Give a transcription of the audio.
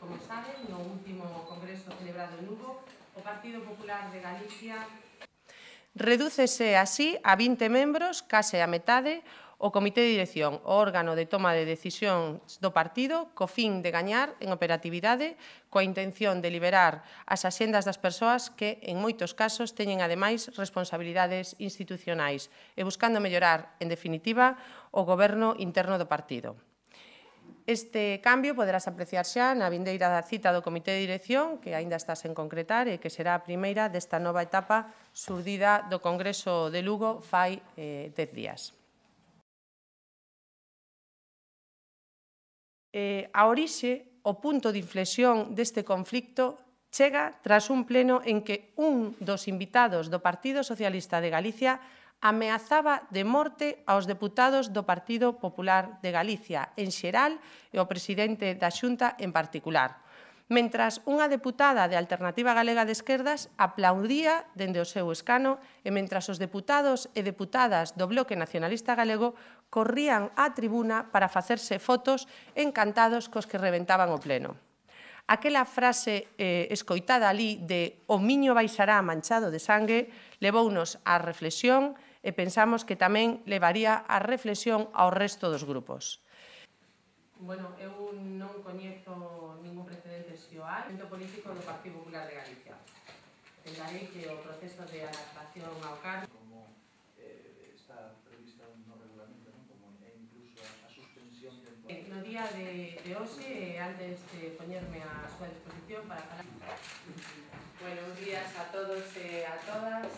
como saben, no último congreso celebrado en Lugo, o Partido Popular de Galicia redúcese así a 20 membros, case a metade, o Comité de Dirección, o órgano de toma de decisións do partido, co fin de gañar en operatividade, coa intención de liberar as axendas das persoas que, en moitos casos, teñen, ademais, responsabilidades institucionais e buscando mellorar, en definitiva, o goberno interno do partido. Este cambio poderás apreciar xa na vindeira cita do Comité de Dirección, que aínda está sen concretar e que será a primeira desta nova etapa xurdida do Congreso de Lugo fai 10 días. A orixe, o punto de inflexión deste conflicto, chega tras un pleno en que un dos invitados do Partido Socialista de Galicia ameazaba de morte aos deputados do Partido Popular de Galicia en xeral e ao presidente da Xunta en particular, mentras unha deputada de Alternativa Galega de Esquerdas aplaudía dende o seu escano e mentras os deputados e deputadas do Bloque Nacionalista Galego corrían á tribuna para facerse fotos encantados cos que rebentaban o pleno. Aquela frase escoitada ali de "o miño baixará manchado de sangue" levounos á reflexión e pensamos que tamén levaría a reflexión ao resto dos grupos. Bueno, eu non coñezo ningún precedente xeoal no político do Partido Popular de Galicia. Entendarei que o proceso de adaptación ao cargo como está prevista no regulamento, como incluso a suspensión temporal. No día de hoxe, antes de poñerme a súa disposición para falar. Buenos días a todos e a todas.